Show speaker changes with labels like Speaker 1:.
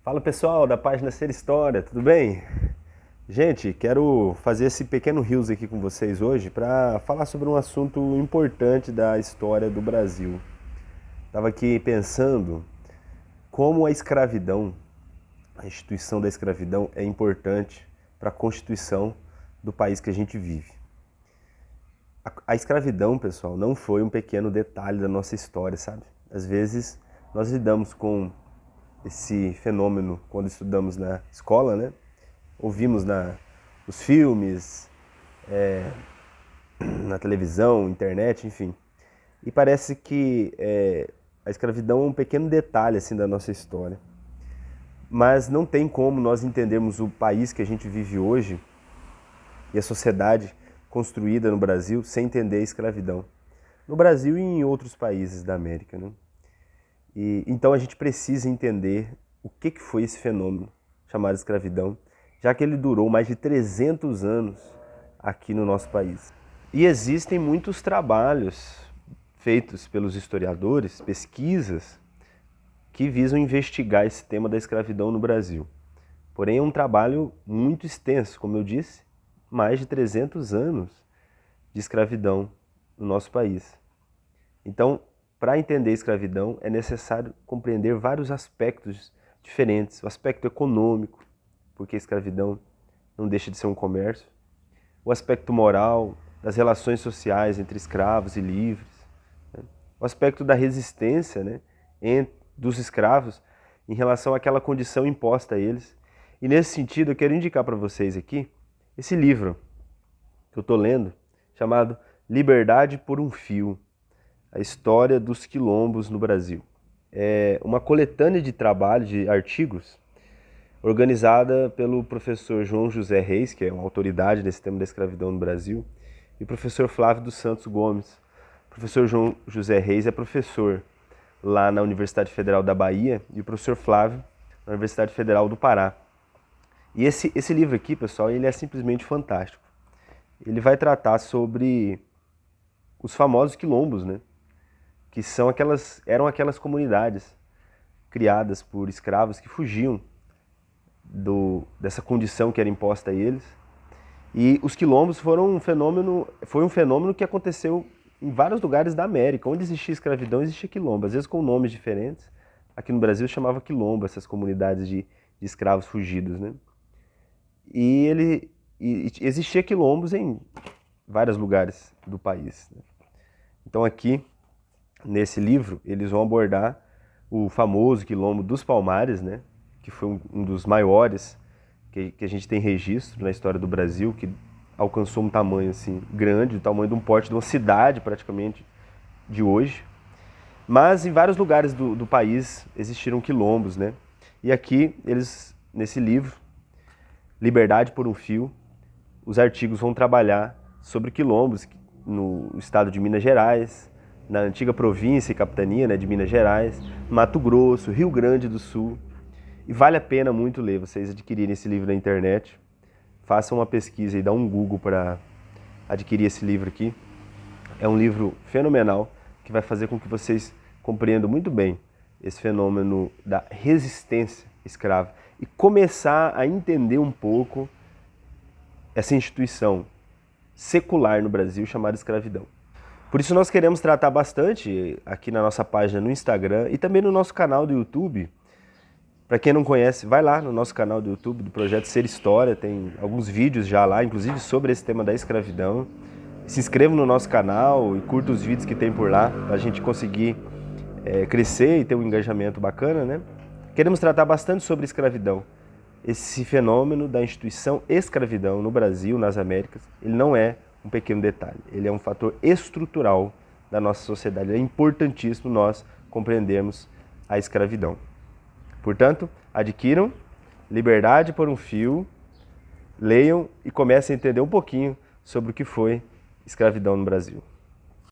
Speaker 1: Fala pessoal da página Ser História, tudo bem? Gente, quero fazer esse pequeno reels aqui com vocês hoje para falar sobre um assunto importante da história do Brasil. Estava aqui pensando como a escravidão, a instituição da escravidão é importante para a constituição do país que a gente vive. A escravidão, pessoal, não foi um pequeno detalhe da nossa história, sabe? Às vezes nós lidamos com esse fenômeno quando estudamos na escola, né? Ouvimos nos filmes, na televisão, internet, enfim. E parece que a escravidão é um pequeno detalhe assim, da nossa história. Mas não tem como nós entendermos o país que a gente vive hoje e a sociedade construída no Brasil sem entender a escravidão. No Brasil e em outros países da América, né? Então a gente precisa entender o que foi esse fenômeno chamado escravidão, já que ele durou mais de 300 anos aqui no nosso país. E existem muitos trabalhos feitos pelos historiadores, pesquisas, que visam investigar esse tema da escravidão no Brasil. Porém é um trabalho muito extenso, como eu disse, mais de 300 anos de escravidão no nosso país. Então, para entender a escravidão, é necessário compreender vários aspectos diferentes. O aspecto econômico, porque a escravidão não deixa de ser um comércio. O aspecto moral, das relações sociais entre escravos e livres. Né? O aspecto da resistência, né, dos escravos em relação àquela condição imposta a eles. E nesse sentido, eu quero indicar para vocês aqui esse livro que eu estou lendo, chamado Liberdade por um Fio. A história dos quilombos no Brasil. É uma coletânea de trabalhos, de artigos, organizada pelo professor João José Reis, que é uma autoridade nesse tema da escravidão no Brasil, e o professor Flávio dos Santos Gomes. O professor João José Reis é professor lá na Universidade Federal da Bahia e o professor Flávio na Universidade Federal do Pará. E esse livro aqui, pessoal, ele é simplesmente fantástico. Ele vai tratar sobre os famosos quilombos, né? Que eram aquelas comunidades criadas por escravos que fugiam dessa condição que era imposta a eles. E os quilombos foi um fenômeno que aconteceu em vários lugares da América. Onde existia escravidão, existia quilombo, às vezes com nomes diferentes. Aqui no Brasil chamava quilombo, essas comunidades de escravos fugidos, né? E existia quilombos em vários lugares do país, né? Então aqui, nesse livro, eles vão abordar o famoso quilombo dos Palmares, né? Que foi um dos maiores que a gente tem registro na história do Brasil, que alcançou um tamanho assim, grande, o tamanho de um porte de uma cidade praticamente de hoje. Mas em vários lugares do país existiram quilombos, né? E aqui, nesse livro, Liberdade por um Fio, os artigos vão trabalhar sobre quilombos no estado de Minas Gerais, na antiga província e capitania, né, de Minas Gerais, Mato Grosso, Rio Grande do Sul. E vale a pena muito ler, vocês adquirirem esse livro na internet. Façam uma pesquisa e dá um Google para adquirir esse livro aqui. É um livro fenomenal que vai fazer com que vocês compreendam muito bem esse fenômeno da resistência escrava e começar a entender um pouco essa instituição secular no Brasil chamada escravidão. Por isso nós queremos tratar bastante aqui na nossa página no Instagram e também no nosso canal do YouTube. Para quem não conhece, vai lá no nosso canal do YouTube do Projeto Ser História, tem alguns vídeos já lá, inclusive sobre esse tema da escravidão. Se inscreva no nosso canal e curta os vídeos que tem por lá, para a gente conseguir crescer e ter um engajamento bacana, né? Queremos tratar bastante sobre escravidão. Esse fenômeno da instituição escravidão no Brasil, nas Américas, ele não é um pequeno detalhe, ele é um fator estrutural da nossa sociedade. É importantíssimo nós compreendermos a escravidão. Portanto, adquiram Liberdade por um Fio, leiam e comecem a entender um pouquinho sobre o que foi escravidão no Brasil.